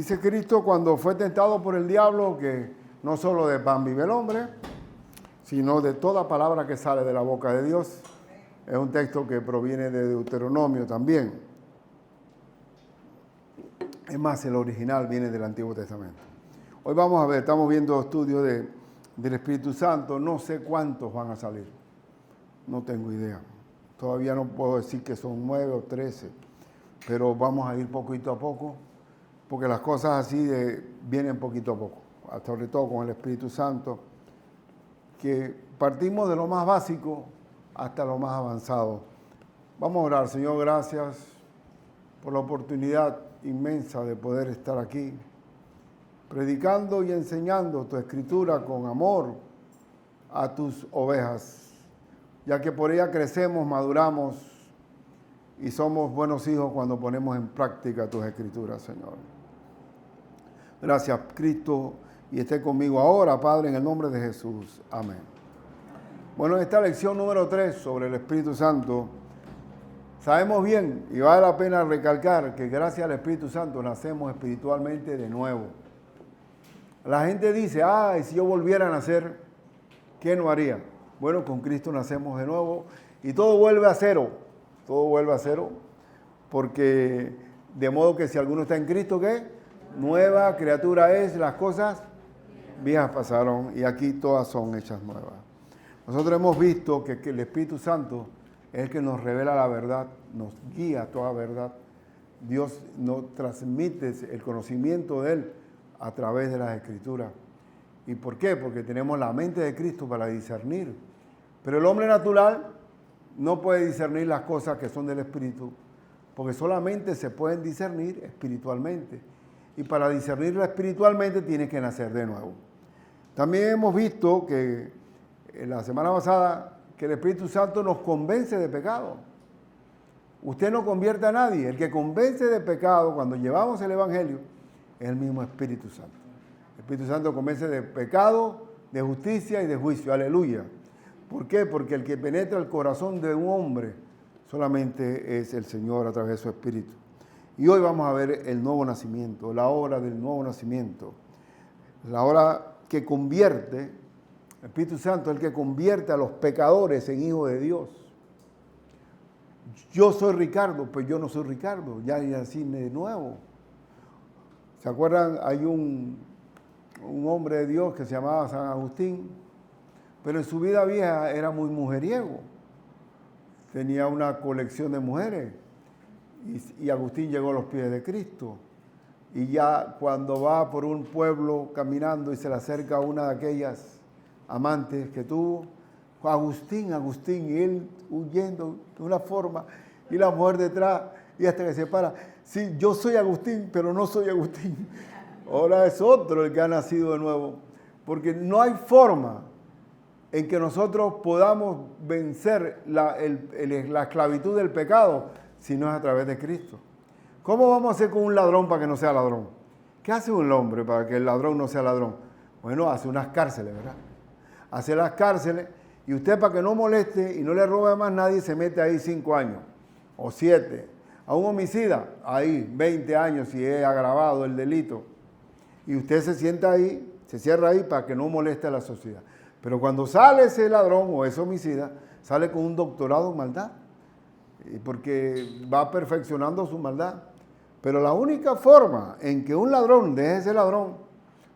Dice Cristo cuando fue tentado por el diablo que no solo de pan vive el hombre, sino de toda palabra que sale de la boca de Dios. Es un texto que proviene de Deuteronomio también. Es más, el original viene del Antiguo Testamento. Hoy vamos a ver, estamos viendo estudios del Espíritu Santo. No sé cuántos van a salir. No tengo idea. Todavía no puedo decir que son 9 o 13. Pero vamos a ir poquito a poco. Porque las cosas así vienen poquito a poco. Sobre todo con el Espíritu Santo. Que partimos de lo más básico hasta lo más avanzado. Vamos a orar. Señor, gracias por la oportunidad inmensa de poder estar aquí, predicando y enseñando tu escritura con amor a tus ovejas, ya que por ella crecemos, maduramos y somos buenos hijos cuando ponemos en práctica tus escrituras, Señor. Gracias, Cristo, y esté conmigo ahora, Padre, en el nombre de Jesús. Amén. Bueno, en esta lección número 3 sobre el Espíritu Santo, sabemos bien, y vale la pena recalcar, que gracias al Espíritu Santo nacemos espiritualmente de nuevo. La gente dice, y si yo volviera a nacer, ¿qué no haría? Bueno, con Cristo nacemos de nuevo y todo vuelve a cero. Todo vuelve a cero, porque de modo que si alguno está en Cristo, ¿qué? Nueva criatura es, las cosas viejas pasaron y aquí todas son hechas nuevas. Nosotros hemos visto que el Espíritu Santo es el que nos revela la verdad, nos guía a toda verdad. Dios nos transmite el conocimiento de Él a través de las Escrituras. ¿Y por qué? Porque tenemos la mente de Cristo para discernir. Pero el hombre natural no puede discernir las cosas que son del Espíritu, porque solamente se pueden discernir espiritualmente. Y para discernirla espiritualmente tiene que nacer de nuevo. También hemos visto que en la semana pasada que el Espíritu Santo nos convence de pecado. Usted no convierte a nadie. El que convence de pecado cuando llevamos el Evangelio es el mismo Espíritu Santo. El Espíritu Santo convence de pecado, de justicia y de juicio. Aleluya. ¿Por qué? Porque el que penetra el corazón de un hombre solamente es el Señor a través de su Espíritu. Y hoy vamos a ver el nuevo nacimiento, la obra del nuevo nacimiento. La obra que convierte, el Espíritu Santo es el que convierte a los pecadores en hijos de Dios. Yo soy Ricardo, pues yo no soy Ricardo, ya nací de nuevo. ¿Se acuerdan? Hay un hombre de Dios que se llamaba San Agustín, pero en su vida vieja era muy mujeriego. Tenía una colección de mujeres y Agustín llegó a los pies de Cristo. Y ya cuando va por un pueblo caminando y se le acerca a una de aquellas amantes que tuvo, Agustín, y él huyendo de una forma, y la mujer detrás, y hasta que se para, sí, yo soy Agustín, pero no soy Agustín. Ahora es otro el que ha nacido de nuevo, porque no hay forma en que nosotros podamos vencer la esclavitud del pecado si no es a través de Cristo. ¿Cómo vamos a hacer con un ladrón para que no sea ladrón? ¿Qué hace un hombre para que el ladrón no sea ladrón? Bueno, hace unas cárceles, ¿verdad? Hace las cárceles y usted para que no moleste y no le robe a más nadie se mete ahí 5 años o 7. A un homicida, ahí 20 años si es agravado el delito. Y usted se sienta ahí, se cierra ahí para que no moleste a la sociedad. Pero cuando sale ese ladrón o ese homicida, sale con un doctorado en maldad, porque va perfeccionando su maldad. Pero la única forma en que un ladrón deje ese ladrón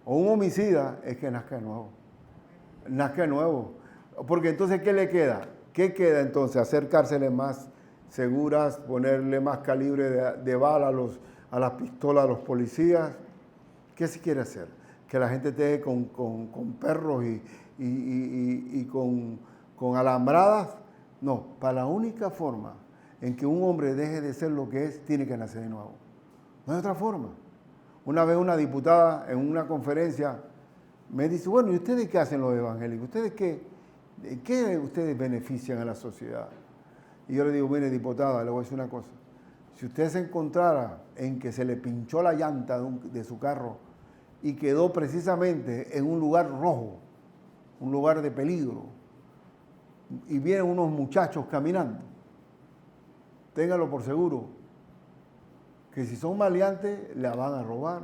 o un homicida es que nazca de nuevo. Nazca de nuevo. Porque entonces, ¿qué le queda? ¿Qué queda entonces? Hacer cárceles más seguras, ponerle más calibre de bala a las pistolas a los policías. ¿Qué se quiere hacer? Que la gente esté con perros y con alambradas. No, para la única forma en que un hombre deje de ser lo que es, tiene que nacer de nuevo. No hay otra forma. Una vez una diputada en una conferencia me dice, bueno, ¿y ustedes qué hacen los evangélicos? ¿Ustedes qué ustedes benefician a la sociedad? Y yo le digo, mire, diputada, le voy a decir una cosa. Si usted se encontrara en que se le pinchó la llanta de su carro y quedó precisamente en un lugar rojo, un lugar de peligro, y vienen unos muchachos caminando, téngalo por seguro que si son maleantes la van a robar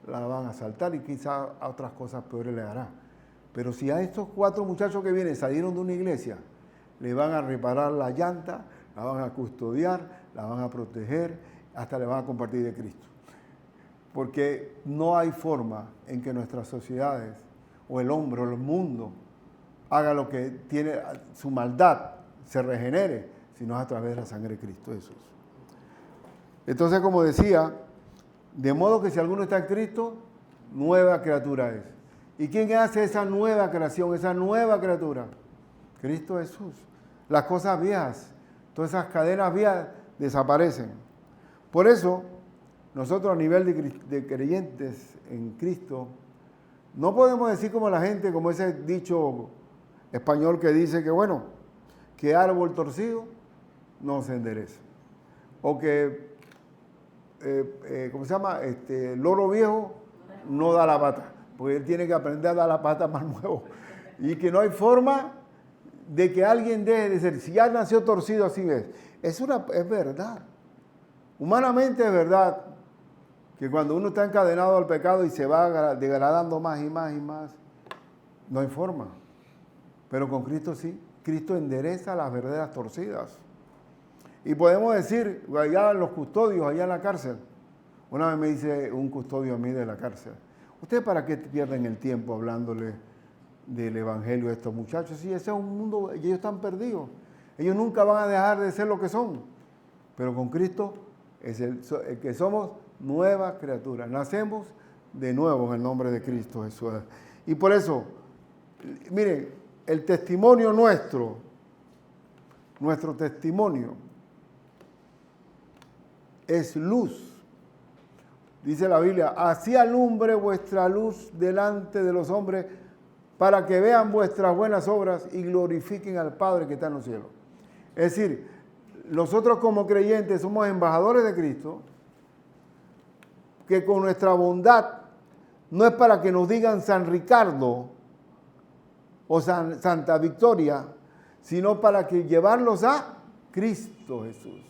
la van a asaltar y quizás a otras cosas peores le hará. Pero si a estos 4 muchachos que vienen salieron de una iglesia, le van a reparar la llanta, la van a custodiar, la van a proteger, hasta le van a compartir de Cristo. Porque no hay forma en que nuestras sociedades, o el hombre, o el mundo, haga lo que tiene su maldad, se regenere, sino a través de la sangre de Cristo Jesús. Entonces, como decía, de modo que si alguno está en Cristo, nueva criatura es. ¿Y quién hace esa nueva creación, esa nueva criatura? Cristo Jesús. Las cosas viejas, todas esas cadenas viejas desaparecen. Por eso, nosotros a nivel de creyentes en Cristo, no podemos decir como la gente, como ese dicho español que dice que, bueno, que árbol torcido no se endereza. O que, ¿cómo se llama? Loro viejo no da la pata, porque él tiene que aprender a dar la pata más nuevo. Y que no hay forma de que alguien deje de ser. Si ya nació torcido, así es. Es verdad. Humanamente es verdad que cuando uno está encadenado al pecado y se va degradando más y más y más, no hay forma. Pero con Cristo sí. Cristo endereza las verdaderas torcidas. Y podemos decir, allá los custodios, allá en la cárcel. Una vez me dice un custodio a mí de la cárcel, ¿ustedes para qué pierden el tiempo hablándole del evangelio a estos muchachos? Sí, ese es un mundo, ellos están perdidos. Ellos nunca van a dejar de ser lo que son. Pero con Cristo es el que somos nuevas criaturas. Nacemos de nuevo en el nombre de Cristo Jesús. Y por eso, miren, el testimonio nuestro testimonio es luz. Dice la Biblia, así alumbre vuestra luz delante de los hombres para que vean vuestras buenas obras y glorifiquen al Padre que está en los cielos. Es decir, nosotros como creyentes somos embajadores de Cristo, que con nuestra bondad no es para que nos digan San Ricardo o Santa Victoria, sino para que llevarlos a Cristo Jesús.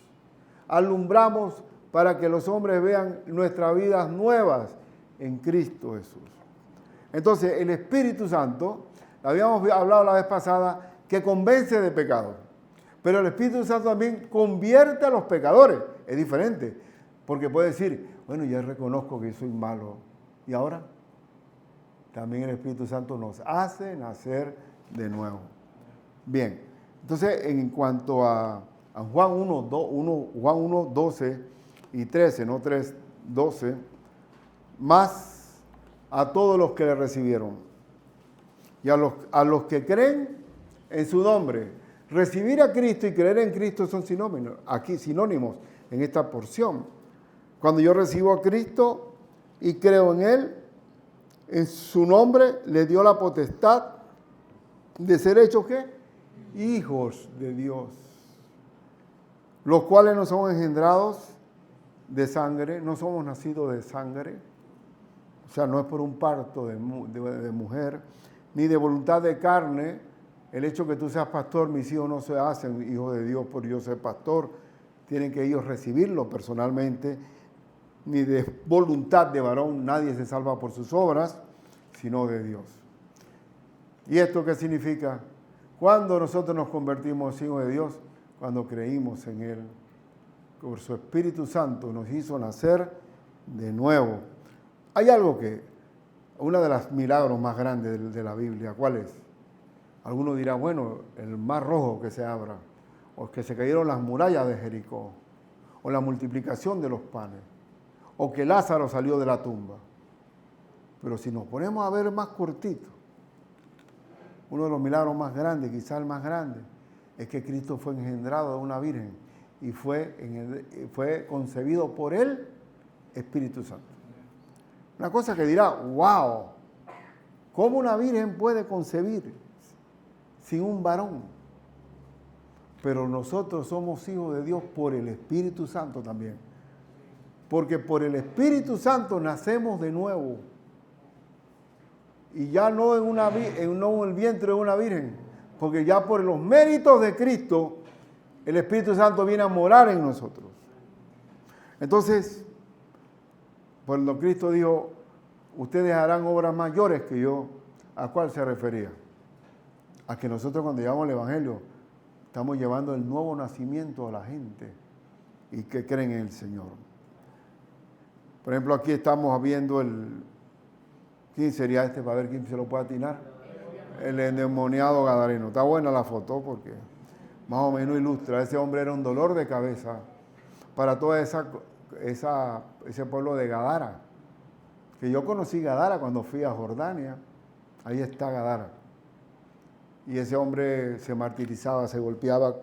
Alumbramos para que los hombres vean nuestras vidas nuevas en Cristo Jesús. Entonces, el Espíritu Santo, habíamos hablado la vez pasada, que convence de pecado. Pero el Espíritu Santo también convierte a los pecadores. Es diferente, porque puede decir, bueno, ya reconozco que soy malo. ¿Y ahora? También el Espíritu Santo nos hace nacer de nuevo. Bien, entonces en cuanto a Juan 1, 12 y 13, no 3, 12, más a todos los que le recibieron y a los que creen en su nombre. Recibir a Cristo y creer en Cristo son sinónimos en esta porción. Cuando yo recibo a Cristo y creo en Él, en su nombre le dio la potestad de ser hechos, ¿qué? Hijos de Dios, los cuales no son engendrados de sangre, no somos nacidos de sangre, o sea, no es por un parto de mujer, ni de voluntad de carne. El hecho que tú seas pastor, mis hijos no se hacen hijos de Dios por yo ser pastor, tienen que ellos recibirlo personalmente, ni de voluntad de varón, nadie se salva por sus obras, sino de Dios. ¿Y esto qué significa? Cuando nosotros nos convertimos en hijos de Dios, cuando creímos en Él, por su Espíritu Santo nos hizo nacer de nuevo. Hay algo uno de los milagros más grandes de la Biblia, ¿cuál es? Alguno dirá, bueno, el mar rojo que se abra, o que se cayeron las murallas de Jericó, o la multiplicación de los panes, o que Lázaro salió de la tumba. Pero si nos ponemos a ver más cortito, uno de los milagros más grandes, quizás el más grande, es que Cristo fue engendrado de una virgen y fue concebido por el Espíritu Santo. Una cosa que dirá, wow, ¿cómo una virgen puede concebir sin un varón? Pero nosotros somos hijos de Dios por el Espíritu Santo también. Porque por el Espíritu Santo nacemos de nuevo. Y ya no en el vientre de una virgen, porque ya por los méritos de Cristo, el Espíritu Santo viene a morar en nosotros. Entonces, cuando Cristo dijo, ustedes harán obras mayores que yo. ¿A cuál se refería? A que nosotros cuando llevamos el Evangelio estamos llevando el nuevo nacimiento a la gente y que creen en el Señor. Por ejemplo, aquí estamos viendo ¿quién sería este para ver quién se lo puede atinar? El endemoniado gadareno. Está buena la foto porque más o menos ilustra. Ese hombre era un dolor de cabeza para toda ese pueblo de Gadara. Que yo conocí Gadara cuando fui a Jordania. Ahí está Gadara. Y ese hombre se martirizaba, se golpeaba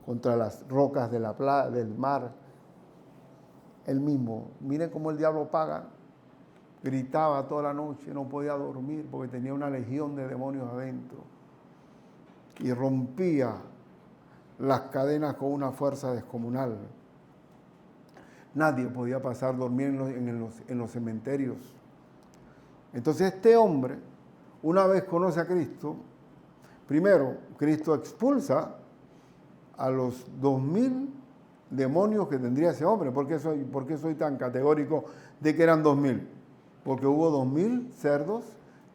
contra las rocas de del mar. Él mismo. Miren cómo el diablo paga. Gritaba toda la noche, no podía dormir porque tenía una legión de demonios adentro. Y rompía las cadenas con una fuerza descomunal. Nadie podía pasar dormir en los cementerios. Entonces este hombre, una vez conoce a Cristo, primero, Cristo expulsa a los 2000 demonios que tendría ese hombre. ¿Por qué soy tan categórico de que eran 2000? Porque hubo 2000 cerdos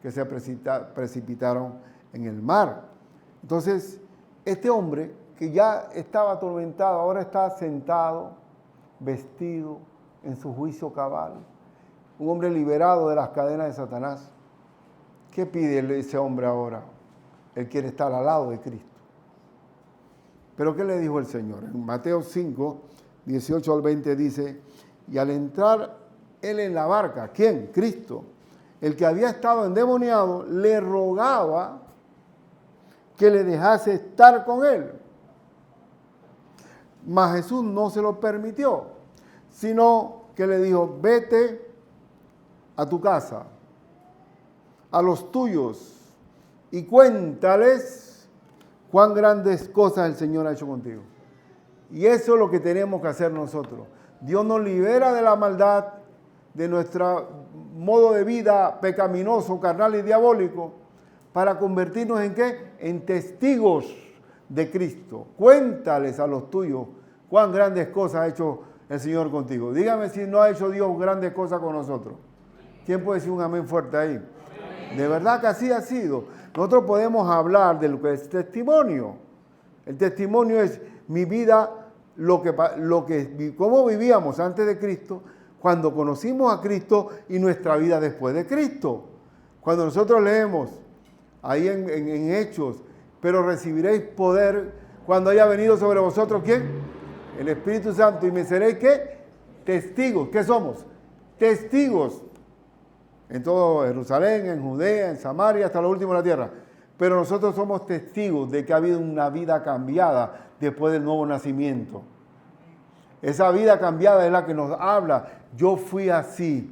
que se precipitaron en el mar. Entonces, este hombre que ya estaba atormentado, ahora está sentado, vestido, en su juicio cabal. Un hombre liberado de las cadenas de Satanás. ¿Qué pide ese hombre ahora? Él quiere estar al lado de Cristo. ¿Pero qué le dijo el Señor? En Mateo 5, 18 al 20 dice, y al entrar él en la barca, ¿quién? Cristo. El que había estado endemoniado le rogaba que le dejase estar con él. Mas Jesús no se lo permitió, sino que le dijo, vete a tu casa, a los tuyos, y cuéntales cuán grandes cosas el Señor ha hecho contigo. Y eso es lo que tenemos que hacer nosotros. Dios nos libera de la maldad, de nuestro modo de vida pecaminoso, carnal y diabólico, para convertirnos ¿en qué? En testigos de Cristo. Cuéntales a los tuyos cuán grandes cosas ha hecho el Señor contigo. Dígame si no ha hecho Dios grandes cosas con nosotros. ¿Quién puede decir un amén fuerte ahí? Amén. De verdad que así ha sido. Nosotros podemos hablar de lo que es testimonio. El testimonio es mi vida, cómo vivíamos antes de Cristo, cuando conocimos a Cristo y nuestra vida después de Cristo. Cuando nosotros leemos ahí en Hechos, pero recibiréis poder cuando haya venido sobre vosotros, ¿quién? El Espíritu Santo, y me seréis, ¿qué? Testigos. ¿Qué somos? Testigos. En todo Jerusalén, en Judea, en Samaria, hasta lo último de la tierra. Pero nosotros somos testigos de que ha habido una vida cambiada después del nuevo nacimiento. Esa vida cambiada es la que nos habla. Yo fui así.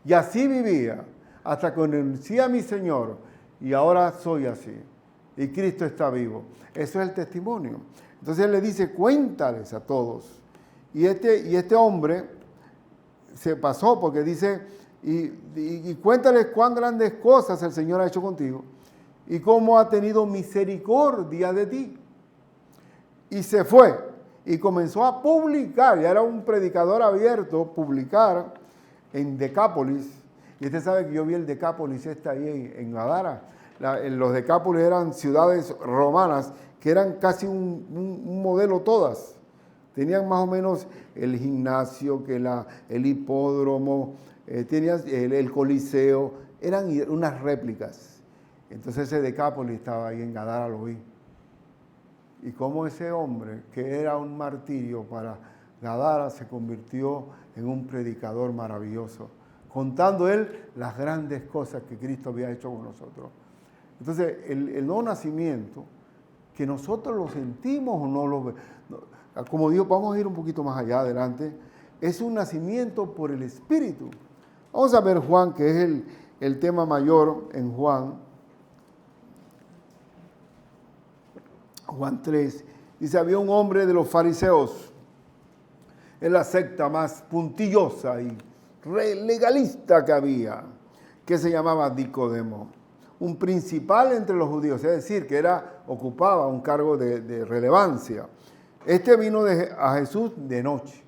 Y así vivía hasta que conocí a mi Señor. Y ahora soy así. Y Cristo está vivo. Eso es el testimonio. Entonces él le dice, cuéntales a todos. Y este hombre se pasó porque dice, y cuéntales cuán grandes cosas el Señor ha hecho contigo y cómo ha tenido misericordia de ti. Y se fue y comenzó a publicar, ya era un predicador abierto, publicar en Decápolis. Y usted sabe que yo vi el Decápolis ahí en Gadara. Los Decápolis eran ciudades romanas que eran casi un modelo todas. Tenían más o menos el gimnasio, el hipódromo, tenían el coliseo, eran unas réplicas. Entonces ese Decápolis estaba ahí en Gadara, lo vi. Y cómo ese hombre, que era un martirio para Gadara, se convirtió en un predicador maravilloso, contando él las grandes cosas que Cristo había hecho con nosotros. Entonces, el nuevo nacimiento, que nosotros lo sentimos o no lo vemos, como digo, vamos a ir un poquito más allá adelante, es un nacimiento por el Espíritu. Vamos a ver Juan, que es el tema mayor en Juan 3, dice, había un hombre de los fariseos, es la secta más puntillosa y legalista que había, que se llamaba Nicodemo, un principal entre los judíos, es decir, que ocupaba un cargo de relevancia. Este vino a Jesús de noche.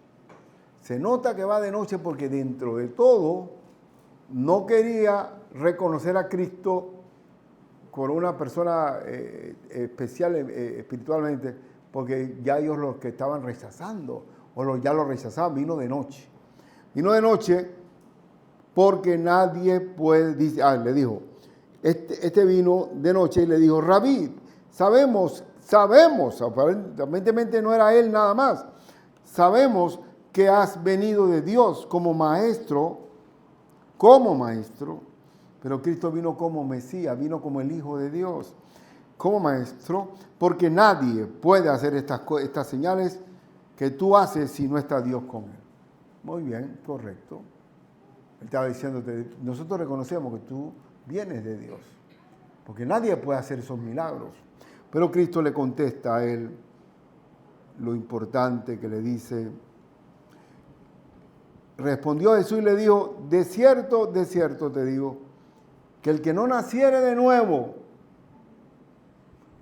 Se nota que va de noche porque dentro de todo no quería reconocer a Cristo como una persona especial espiritualmente, porque ya ellos los que estaban rechazando, ya lo rechazaban, vino de noche. Vino de noche porque nadie puede, le dijo, este vino de noche y le dijo, Rabí, sabemos, aparentemente no era él nada más, sabemos que has venido de Dios como maestro, pero Cristo vino como Mesías, vino como el Hijo de Dios, como maestro, porque nadie puede hacer estas señales que tú haces si no está Dios con él. Muy bien, correcto. Él estaba diciéndote, nosotros reconocemos que tú vienes de Dios, porque nadie puede hacer esos milagros. Pero Cristo le contesta a él lo importante que le dice. Respondió Jesús y le dijo, de cierto te digo, que el que no naciere de nuevo,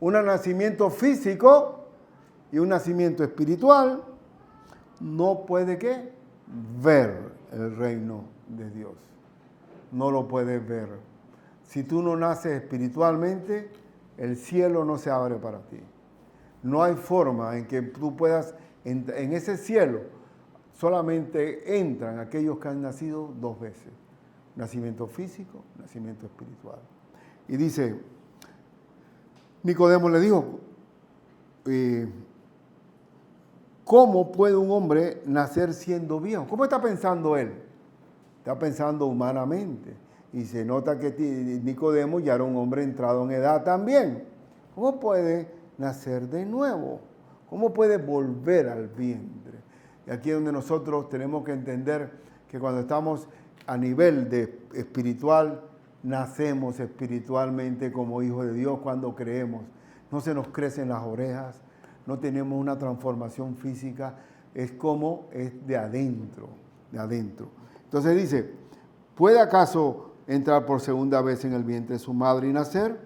un nacimiento físico y un nacimiento espiritual, no puede ¿qué? Ver el reino de Dios. No lo puedes ver. Si tú no naces espiritualmente, el cielo no se abre para ti. No hay forma en que tú puedas, en ese cielo, solamente entran aquellos que han nacido dos veces. Nacimiento físico, nacimiento espiritual. Y dice, Nicodemo le dijo, ¿cómo puede un hombre nacer siendo viejo? ¿Cómo está pensando él? Está pensando humanamente. Y se nota que Nicodemo ya era un hombre entrado en edad también. ¿Cómo puede nacer de nuevo? ¿Cómo puede volver al vientre? Y aquí es donde nosotros tenemos que entender que cuando estamos a nivel de espiritual, nacemos espiritualmente como hijos de Dios cuando creemos. No se nos crecen las orejas, no tenemos una transformación física, es como es de adentro, de adentro. Entonces dice, ¿puede acaso entrar por segunda vez en el vientre de su madre y nacer?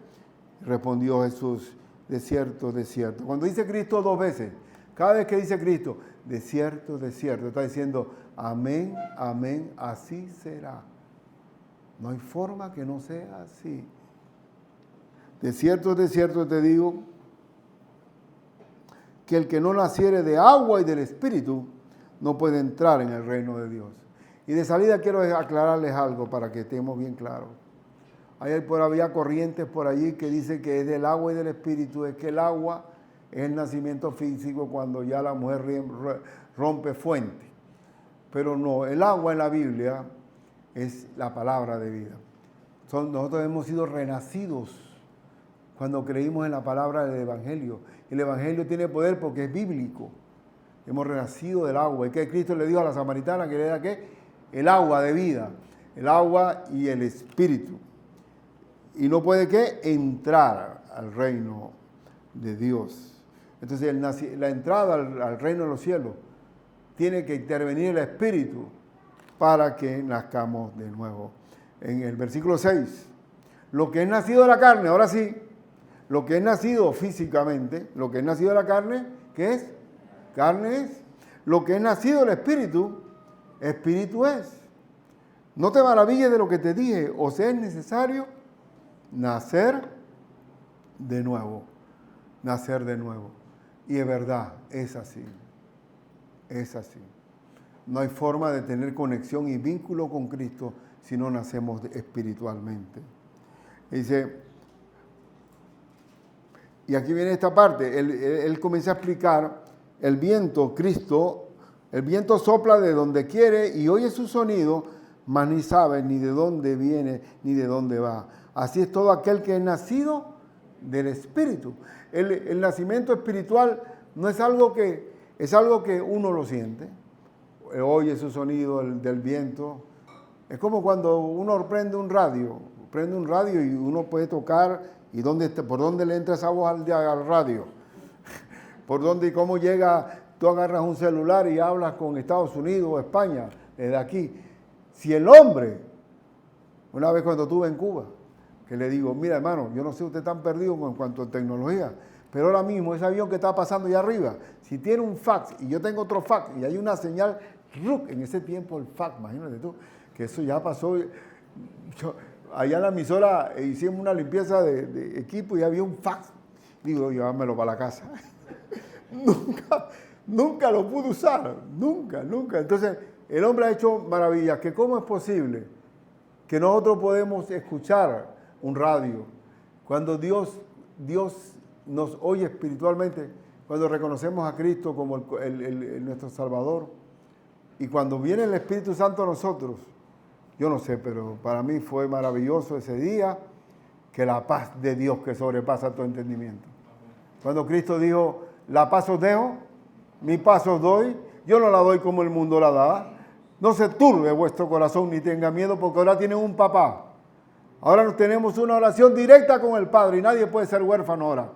Respondió Jesús, de cierto, de cierto. Cuando dice Cristo dos veces, cada vez que dice Cristo, de cierto, está diciendo, amén, amén, así será. No hay forma que no sea así. De cierto te digo, que el que no naciere de agua y del Espíritu no puede entrar en el reino de Dios. Y de salida quiero aclararles algo para que estemos bien claros. Había corrientes por allí que dicen que es del agua y del Espíritu, es que el agua es el nacimiento físico cuando ya la mujer rompe fuente. Pero no, el agua en la Biblia es la palabra de vida. Nosotros hemos sido renacidos cuando creímos en la palabra del Evangelio. El Evangelio tiene poder porque es bíblico. Hemos renacido del agua. ¿Y qué Cristo le dijo a la samaritana? Que le era ¿qué? El agua de vida. El agua y el Espíritu. Y no puede ¿qué? Entrar al reino de Dios. Entonces la entrada al reino de los cielos tiene que intervenir el Espíritu para que nazcamos de nuevo. En el versículo 6, lo que es nacido de la carne, ahora sí, lo que es nacido físicamente, lo que es nacido de la carne, ¿qué es? Carne es. Lo que es nacido del Espíritu, Espíritu es. No te maravilles de lo que te dije, o sea, es necesario nacer de nuevo. Nacer de nuevo. Y es verdad, es así. Es así. No hay forma de tener conexión y vínculo con Cristo si no nacemos espiritualmente. Dice, y aquí viene esta parte, él comienza a explicar el viento, Cristo, el viento sopla de donde quiere y oye su sonido, mas ni sabe ni de dónde viene ni de dónde va. Así es todo aquel que es nacido del Espíritu. El nacimiento espiritual no es algo que, es algo que uno lo siente. Oye su sonido del viento. Es como cuando uno prende un radio y uno puede tocar y por dónde le entra esa voz al radio. Por dónde y cómo llega, tú agarras un celular y hablas con Estados Unidos o España, desde aquí. Si el hombre, una vez cuando estuve en Cuba, que le digo, mira hermano, yo no sé, usted está perdido en cuanto a tecnología, pero ahora mismo ese avión que está pasando allá arriba, si tiene un fax y yo tengo otro fax y hay una señal, en ese tiempo el fax, imagínate tú, que eso ya pasó, Allá en la emisora hicimos una limpieza de equipo y había un fax. Digo, llévamelo para la casa. Nunca lo pude usar, nunca. Entonces, el hombre ha hecho maravillas. Que ¿cómo es posible que nosotros podemos escuchar un radio cuando Dios nos oye espiritualmente, cuando reconocemos a Cristo como nuestro Salvador? Y cuando viene el Espíritu Santo a nosotros, yo no sé, pero para mí fue maravilloso ese día, que la paz de Dios que sobrepasa todo entendimiento. Cuando Cristo dijo, la paz os dejo, mi paz os doy, yo no la doy como el mundo la da. No se turbe vuestro corazón ni tenga miedo, porque ahora tienen un papá. Ahora tenemos una oración directa con el Padre y nadie puede ser huérfano ahora.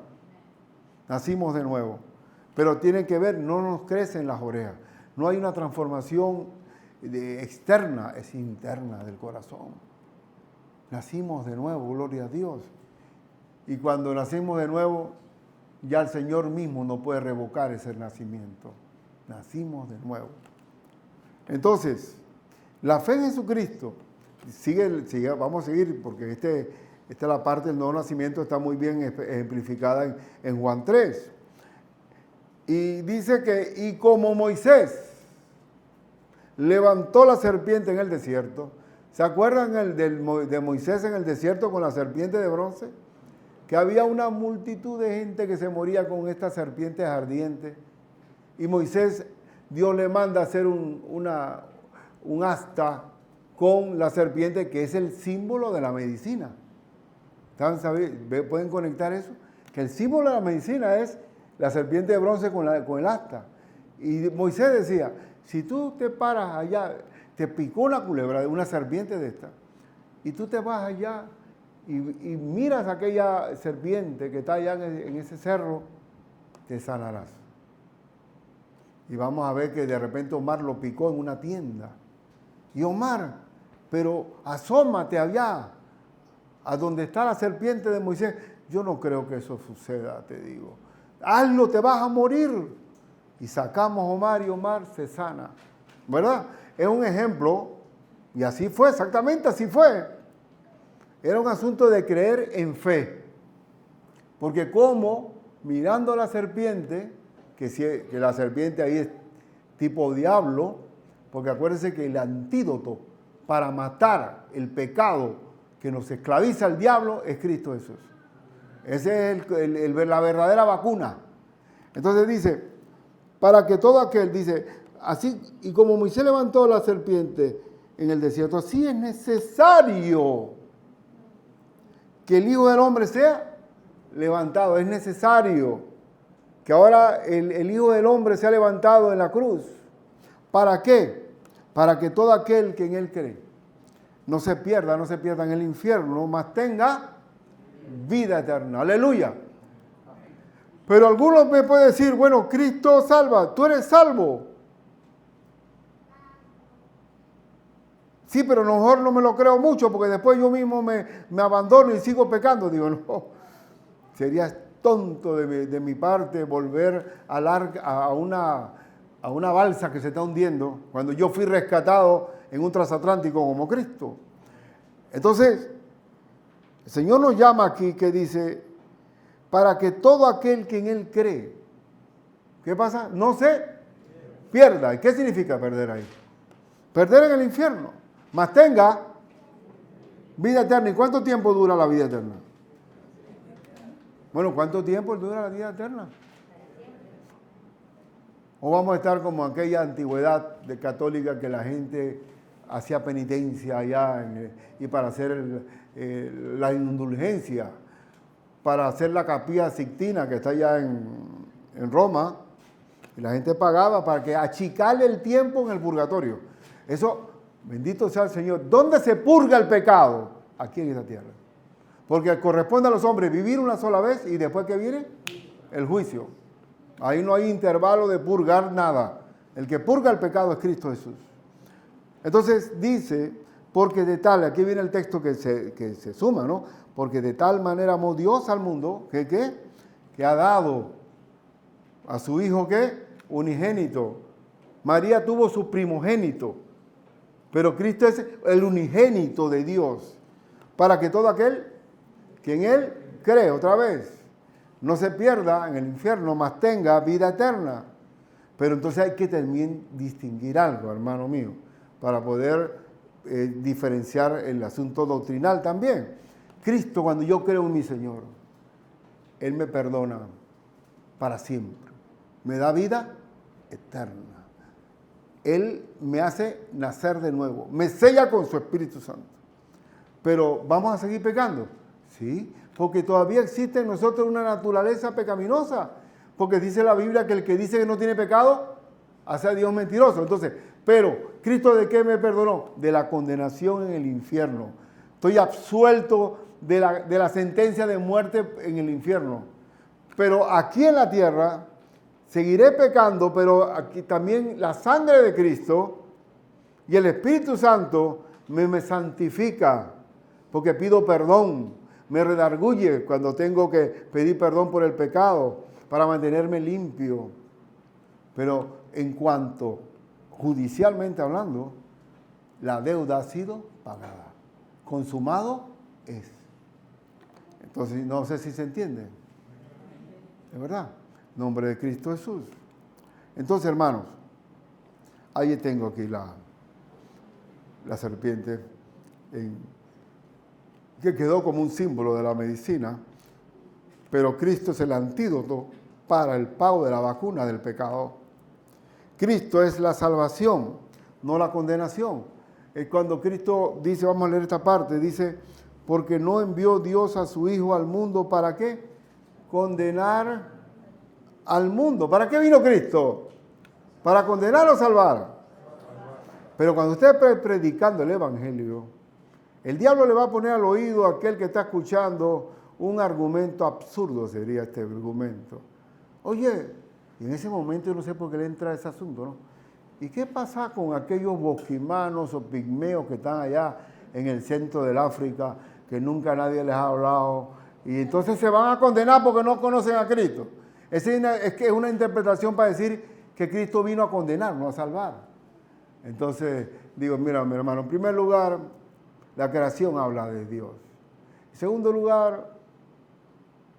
Nacimos de nuevo. Pero tienen que ver, no nos crecen las orejas. No hay una transformación externa, es interna del corazón. Nacimos de nuevo, gloria a Dios. Y cuando nacimos de nuevo, ya el Señor mismo no puede revocar ese nacimiento. Nacimos de nuevo. Entonces, la fe en Jesucristo, vamos a seguir, porque esta es la parte del nuevo nacimiento, está muy bien ejemplificada en Juan 3. Y dice que, y como Moisés levantó la serpiente en el desierto, ¿se acuerdan de Moisés en el desierto con la serpiente de bronce? Que había una multitud de gente que se moría con estas serpientes ardientes. Y Moisés, Dios le manda a hacer un asta con la serpiente, que es el símbolo de la medicina. ¿Pueden conectar eso? Que el símbolo de la medicina es la serpiente de bronce con el asta. Y Moisés decía, si tú te paras allá, te picó una culebra, una serpiente de esta, y tú te vas allá y miras aquella serpiente que está allá en ese cerro, te sanarás. Y vamos a ver que de repente Omar lo picó en una tienda. Y Omar, pero asómate allá, a donde está la serpiente de Moisés. Yo no creo que eso suceda, te digo. Hazlo, te vas a morir. Y sacamos a Omar y Omar se sana. ¿Verdad? Es un ejemplo, y así fue, exactamente así fue. Era un asunto de creer en fe. Porque como mirando a la serpiente, que la serpiente ahí es tipo diablo, porque acuérdense que el antídoto para matar el pecado que nos esclaviza al diablo es Cristo Jesús. Esa es la verdadera vacuna. Entonces dice, para que todo aquel, dice, así, y como Moisés levantó la serpiente en el desierto, así es necesario que el Hijo del Hombre sea levantado. Es necesario que ahora el Hijo del Hombre sea levantado en la cruz. ¿Para qué? Para que todo aquel que en Él cree no se pierda en el infierno, mas tenga vida eterna. Aleluya. Pero algunos me pueden decir, bueno, Cristo salva, tú eres salvo. Sí, pero a lo mejor no me lo creo mucho porque después yo mismo me abandono y sigo pecando. Digo, no, sería tonto de mi parte volver a una balsa que se está hundiendo cuando yo fui rescatado en un transatlántico como Cristo. Entonces, el Señor nos llama aquí que dice, para que todo aquel que en Él cree, ¿qué pasa? No se pierda. ¿Y qué significa perder ahí? Perder en el infierno, mas tenga vida eterna. ¿Y cuánto tiempo dura la vida eterna? Bueno, ¿cuánto tiempo dura la vida eterna? O vamos a estar como aquella antigüedad de católica que la gente hacía penitencia allá y para hacer la indulgencia, para hacer la capilla Sixtina que está allá en Roma, y la gente pagaba para que achicarle el tiempo en el purgatorio. Eso, bendito sea el Señor. ¿Dónde se purga el pecado? Aquí en esta tierra. Porque corresponde a los hombres vivir una sola vez y después que viene el juicio. Ahí no hay intervalo de purgar nada. El que purga el pecado es Cristo Jesús. Entonces dice, porque de tal, aquí viene el texto que se suma, ¿no? Porque de tal manera amó Dios al mundo, que ha dado a su Hijo, unigénito. María tuvo su primogénito. Pero Cristo es el unigénito de Dios, para que todo aquel que en Él cree, otra vez, no se pierda en el infierno, mas tenga vida eterna. Pero entonces hay que también distinguir algo, hermano mío, para poder diferenciar el asunto doctrinal también. Cristo, cuando yo creo en mi Señor, Él me perdona para siempre, me da vida eterna. Él me hace nacer de nuevo, me sella con su Espíritu Santo. Pero ¿vamos a seguir pecando? Sí, porque todavía existe en nosotros una naturaleza pecaminosa. Porque dice la Biblia que el que dice que no tiene pecado, hace a Dios mentiroso. Entonces, pero, ¿Cristo de qué me perdonó? De la condenación en el infierno. Estoy absuelto de la sentencia de muerte en el infierno. Pero aquí en la tierra, seguiré pecando, pero aquí también la sangre de Cristo y el Espíritu Santo me santifica, porque pido perdón, me redarguye cuando tengo que pedir perdón por el pecado, para mantenerme limpio. Pero en cuanto, judicialmente hablando, la deuda ha sido pagada. Consumado es. Entonces, no sé si se entiende. ¿Es verdad? Nombre de Cristo Jesús. Entonces, hermanos, ahí tengo aquí la serpiente que quedó como un símbolo de la medicina, pero Cristo es el antídoto para el pago de la vacuna del pecado. Cristo es la salvación, no la condenación. Es cuando Cristo dice, vamos a leer esta parte, dice, porque no envió Dios a su Hijo al mundo, ¿para qué? Condenar al mundo. ¿Para qué vino Cristo? ¿Para condenar o salvar? Pero cuando usted esté predicando el Evangelio, el diablo le va a poner al oído a aquel que está escuchando un argumento absurdo, sería este argumento. Oye, y en ese momento yo no sé por qué le entra ese asunto, ¿no? ¿Y qué pasa con aquellos bosquimanos o pigmeos que están allá en el centro del África, que nunca nadie les ha hablado? Y entonces se van a condenar porque no conocen a Cristo. Es que es una interpretación para decir que Cristo vino a condenar, no a salvar. Entonces, digo, mira, mi hermano, en primer lugar, la creación habla de Dios. En segundo lugar,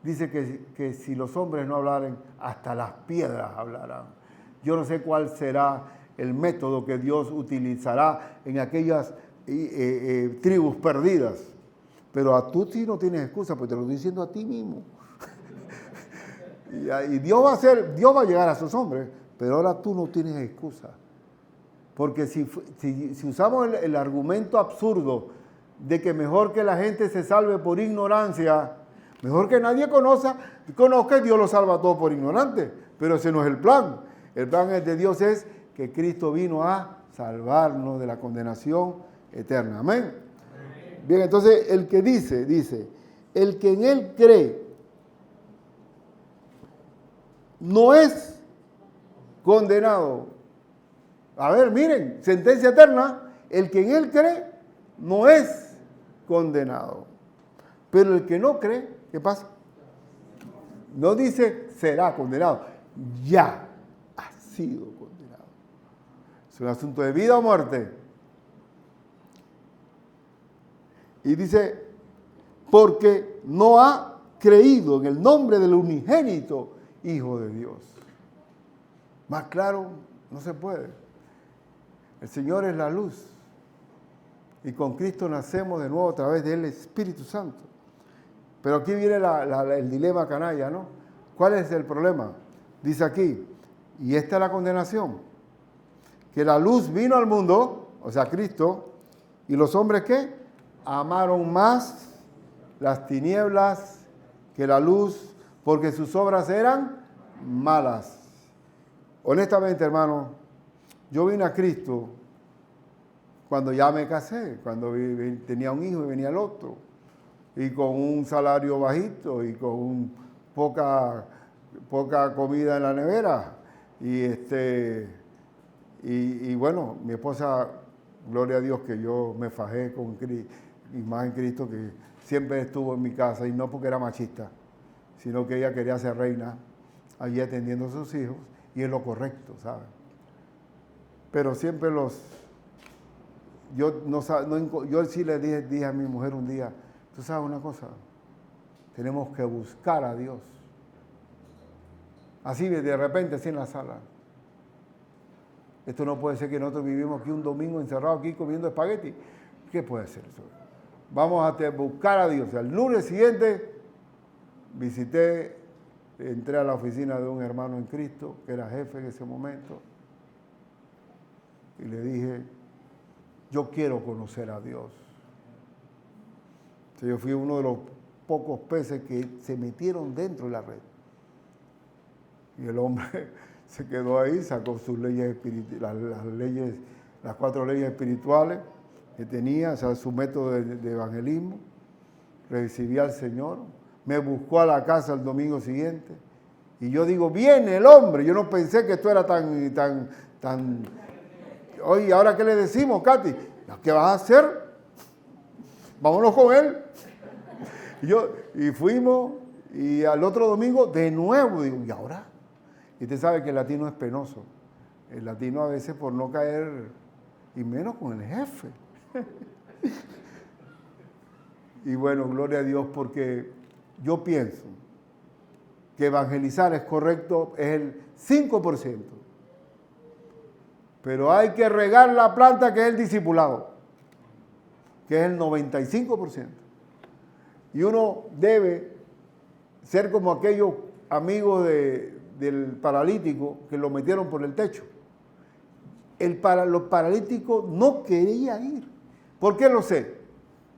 dice que si los hombres no hablaran, hasta las piedras hablarán. Yo no sé cuál será el método que Dios utilizará en aquellas tribus perdidas, pero a tú sí no tienes excusa, porque te lo estoy diciendo a ti mismo. Y Dios va a llegar a esos hombres, pero ahora tú no tienes excusa. Porque si usamos el argumento absurdo de que mejor que la gente se salve por ignorancia, mejor que nadie conozca y Dios lo salva a todos por ignorante. Pero ese no es el plan. El plan de Dios es que Cristo vino a salvarnos de la condenación eterna. Amén. Amén. Bien, entonces el que dice, el que en Él cree no es condenado. A ver, miren, sentencia eterna, el que en Él cree no es condenado. Pero el que no cree, ¿qué pasa? No dice será condenado, ya ha sido condenado. Es un asunto de vida o muerte. Y dice, porque no ha creído en el nombre del unigénito Hijo de Dios. Más claro, no se puede. El Señor es la luz. Y con Cristo nacemos de nuevo a través del Espíritu Santo. Pero aquí viene el dilema canalla, ¿no? ¿Cuál es el problema? Dice aquí, y esta es la condenación, que la luz vino al mundo, o sea, Cristo, y los hombres, ¿qué? Amaron más las tinieblas que la luz, porque sus obras eran malas. Honestamente, hermano, yo vine a Cristo cuando ya me casé, cuando tenía un hijo y venía el otro, y con un salario bajito y con poca comida en la nevera. Y bueno, mi esposa, gloria a Dios que yo me fajé con más en Cristo, que siempre estuvo en mi casa, y no porque era machista, sino que ella quería ser reina, allí atendiendo a sus hijos, y es lo correcto, ¿sabes? Pero siempre yo sí le dije a mi mujer un día, tú sabes una cosa, tenemos que buscar a Dios. Así de repente, así en la sala. Esto no puede ser que nosotros vivimos aquí un domingo encerrados aquí comiendo espagueti. ¿Qué puede ser eso? Vamos a buscar a Dios. El lunes siguiente entré a la oficina de un hermano en Cristo, que era jefe en ese momento, y le dije, yo quiero conocer a Dios. Entonces, yo fui uno de los pocos peces que se metieron dentro de la red. Y el hombre se quedó ahí, sacó sus leyes espirituales, las 4 leyes espirituales que tenía, o sea, su método de evangelismo, recibí al Señor, me buscó a la casa el domingo siguiente, y yo digo, viene el hombre, yo no pensé que esto era tan, oye, ¿ahora qué le decimos, Katy? ¿Qué vas a hacer? Vámonos con él. Y fuimos, y al otro domingo de nuevo, digo, ¿y ahora? Y usted sabe que el latino es penoso. El latino a veces por no caer, y menos con el jefe. Y bueno, gloria a Dios, porque yo pienso que evangelizar es correcto, es el 5%. Pero hay que regar la planta que es el discipulado, que es el 95%. Y uno debe ser como aquellos amigos del paralítico que lo metieron por el techo. Los paralíticos no querían ir. ¿Por qué lo sé?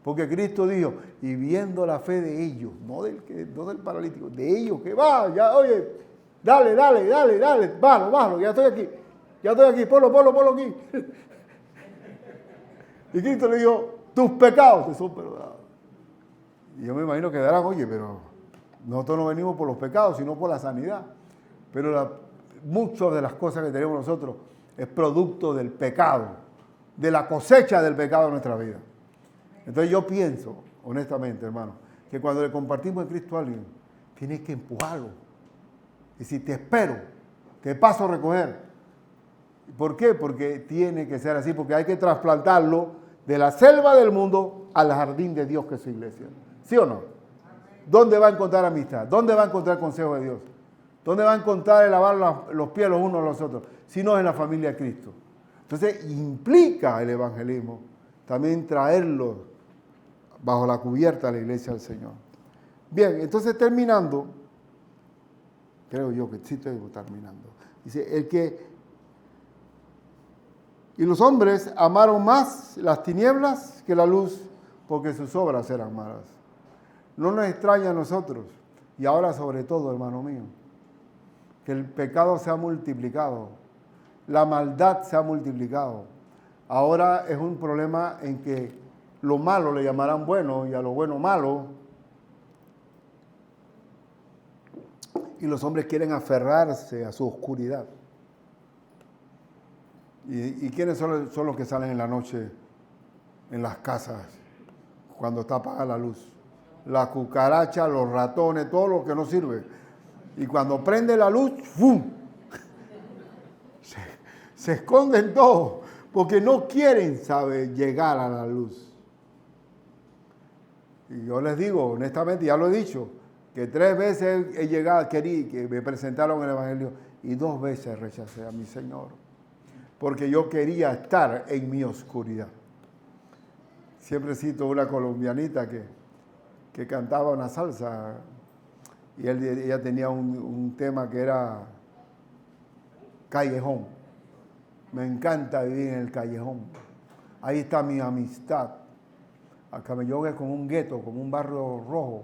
Porque Cristo dijo, y viendo la fe de ellos, no del paralítico, de ellos, que va, ya, oye, dale, bájalo, ya estoy aquí, ponlo aquí. Y Cristo le dijo, tus pecados te son perdonados. Y yo me imagino que darán, oye, pero nosotros no venimos por los pecados, sino por la sanidad. Pero muchas de las cosas que tenemos nosotros es producto del pecado, de la cosecha del pecado en nuestra vida. Entonces yo pienso, honestamente, hermano, que cuando le compartimos el Cristo a alguien, tienes que empujarlo. Y si te espero, te paso a recoger. ¿Por qué? Porque tiene que ser así, porque hay que trasplantarlo de la selva del mundo al jardín de Dios que es su iglesia. ¿Sí o no? ¿Dónde va a encontrar amistad? ¿Dónde va a encontrar consejo de Dios? ¿Dónde va a encontrar el lavar los pies los unos a los otros? Si no es en la familia de Cristo. Entonces implica el evangelismo también traerlo bajo la cubierta de la iglesia del Señor. Bien, entonces terminando, creo yo que sí estoy terminando. Dice, y los hombres amaron más las tinieblas que la luz, porque sus obras eran malas. No nos extraña a nosotros, y ahora sobre todo, hermano mío, que el pecado se ha multiplicado, la maldad se ha multiplicado. Ahora es un problema en que lo malo le llamarán bueno y a lo bueno malo. Y los hombres quieren aferrarse a su oscuridad. ¿Y quiénes son los que salen en la noche en las casas cuando está apagada la luz? La cucaracha, los ratones, todo lo que no sirve. Y cuando prende la luz, ¡fum! Se esconden todos porque no quieren, llegar a la luz. Y yo les digo, honestamente, ya lo he dicho, que 3 veces he llegado, que me presentaron el Evangelio, y 2 veces rechacé a mi Señor, porque yo quería estar en mi oscuridad. Siempre cito una colombianita que cantaba una salsa, y ella tenía un tema que era callejón. Me encanta vivir en el callejón. Ahí está mi amistad. Acá me llevo como un gueto, como un barrio rojo.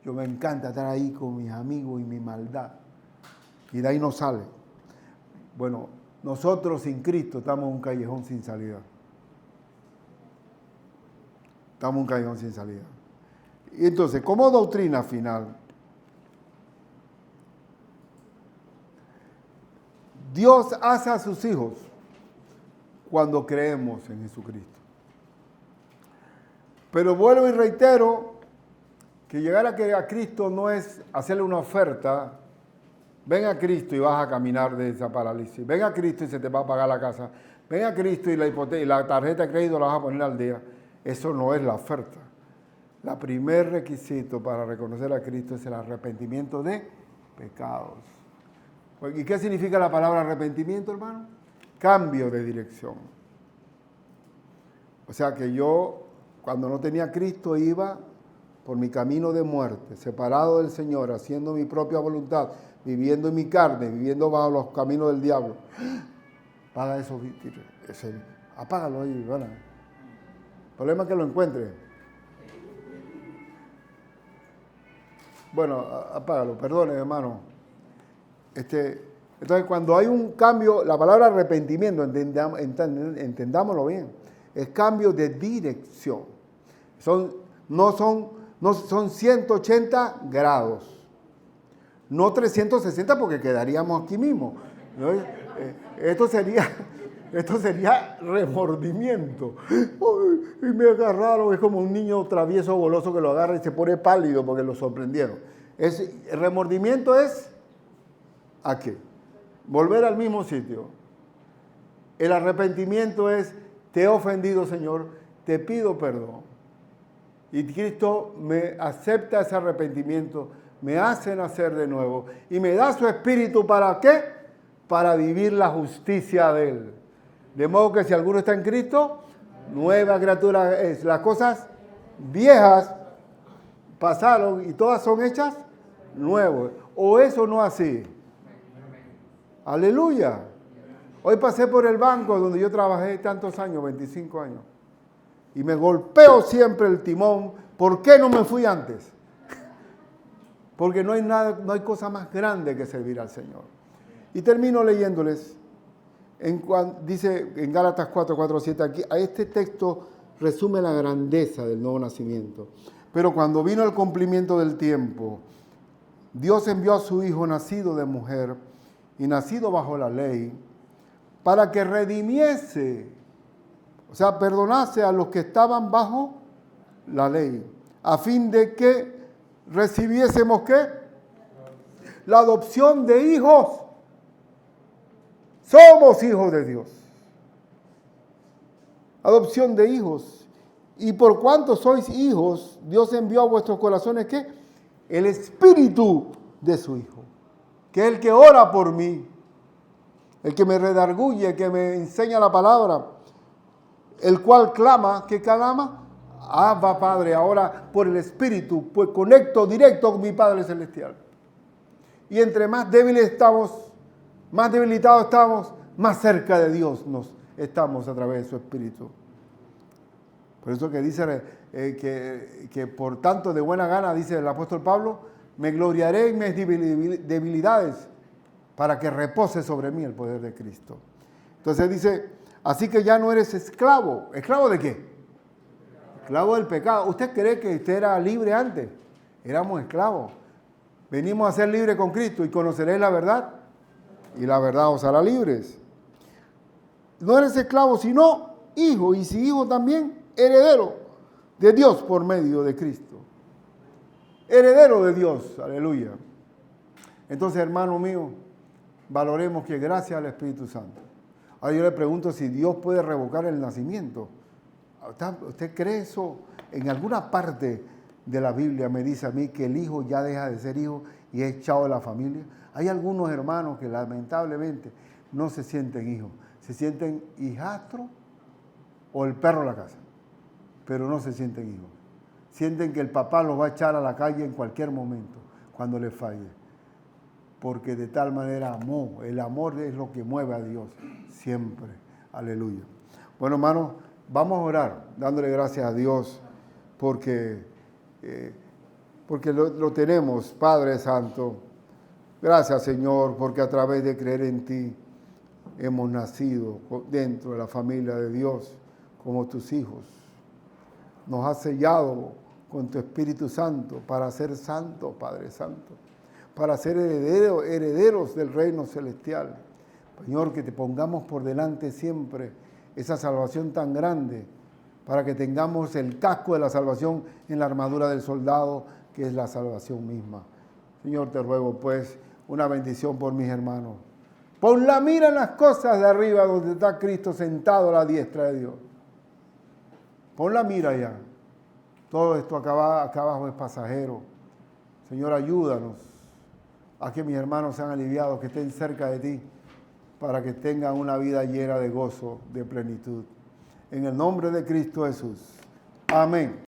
Yo me encanta estar ahí con mis amigos y mi maldad. Y de ahí no sale. Bueno, nosotros sin Cristo estamos en un callejón sin salida. Estamos en un callejón sin salida. Y entonces, como doctrina final, Dios hace a sus hijos cuando creemos en Jesucristo. Pero vuelvo y reitero que llegar a Cristo no es hacerle una oferta. Ven a Cristo y vas a caminar de esa parálisis. Ven a Cristo y se te va a pagar la casa. ven a Cristo y la tarjeta de crédito la vas a poner al día. Eso no es la oferta. El primer requisito para reconocer a Cristo es el arrepentimiento de pecados. ¿Y qué significa la palabra arrepentimiento, hermano? Cambio de dirección. O sea que yo, cuando no tenía a Cristo, iba por mi camino de muerte, separado del Señor, haciendo mi propia voluntad, viviendo en mi carne, viviendo bajo los caminos del diablo. Paga eso, apágalo ahí, ¿verdad? El problema es que lo encuentre. Bueno, apágalo, perdone, hermano. Entonces, cuando hay un cambio, la palabra arrepentimiento, entendámoslo bien, es cambio de dirección. No son 180 grados, no 360 porque quedaríamos aquí mismo. ¿No? Esto sería remordimiento. Y me agarraron, es como un niño travieso goloso que lo agarra y se pone pálido porque lo sorprendieron. El remordimiento es ¿a qué? Volver al mismo sitio. El arrepentimiento es, te he ofendido, Señor, te pido perdón. Y Cristo me acepta ese arrepentimiento, me hace nacer de nuevo y me da su espíritu, ¿para qué? Para vivir la justicia de Él. De modo que si alguno está en Cristo, nueva criatura es. Las cosas viejas pasaron y todas son hechas nuevas. ¿O eso no así? Aleluya. Hoy pasé por el banco donde yo trabajé tantos años, 25 años. Y me golpeo siempre el timón. ¿Por qué no me fui antes? Porque no hay cosa más grande que servir al Señor. Y termino leyéndoles. Dice en Gálatas 4:7, aquí, a este texto resume la grandeza del nuevo nacimiento. Pero cuando vino el cumplimiento del tiempo, Dios envió a su Hijo nacido de mujer y nacido bajo la ley, para que redimiese, o sea, perdonase a los que estaban bajo la ley, a fin de que recibiésemos, ¿qué? La adopción de hijos. Somos hijos de Dios. Adopción de hijos. Y por cuanto sois hijos, Dios envió a vuestros corazones, ¿qué? El espíritu de su Hijo, que es el que ora por mí, el que me redarguye, el que me enseña la palabra, el cual clama, ¿qué clama? Abba, Padre. Ahora por el Espíritu, pues conecto directo con mi Padre Celestial. Y entre más débiles estamos, más debilitados estamos, más cerca de Dios nos estamos a través de su Espíritu. Por eso que dice que por tanto de buena gana, dice el apóstol Pablo, me gloriaré en mis debilidades para que repose sobre mí el poder de Cristo. Entonces dice, así que ya no eres esclavo. ¿Esclavo de qué? Esclavo del pecado. ¿Usted cree que usted era libre antes? Éramos esclavos. Venimos a ser libres con Cristo y conoceréis la verdad y la verdad os hará libres. No eres esclavo, sino hijo, y si hijo también, heredero de Dios por medio de Cristo. Heredero de Dios, aleluya. Entonces, hermano mío, valoremos que gracias al Espíritu Santo. Ahora yo le pregunto si Dios puede revocar el nacimiento. ¿Usted cree eso? En alguna parte de la Biblia me dice a mí que el hijo ya deja de ser hijo y es echado de la familia. Hay algunos hermanos que lamentablemente no se sienten hijos, se sienten hijastros o el perro de la casa, pero no se sienten hijos. Sienten que el papá los va a echar a la calle en cualquier momento, cuando les falle. Porque de tal manera amó. El amor es lo que mueve a Dios siempre. Aleluya. Bueno, hermanos, vamos a orar dándole gracias a Dios porque lo tenemos, Padre Santo. Gracias, Señor, porque a través de creer en ti hemos nacido dentro de la familia de Dios como tus hijos. Nos has sellado con tu Espíritu Santo para ser santos, Padre Santo, para ser herederos del reino celestial. Señor, que te pongamos por delante siempre esa salvación tan grande, para que tengamos el casco de la salvación en la armadura del soldado, que es la salvación misma. Señor, te ruego pues una bendición por mis hermanos, Pon la mira en las cosas de arriba donde está Cristo sentado a la diestra de Dios. Pon la mira allá. Todo esto acá abajo es pasajero. Señor, ayúdanos a que mis hermanos sean aliviados, que estén cerca de ti, para que tengan una vida llena de gozo, de plenitud. En el nombre de Cristo Jesús. Amén.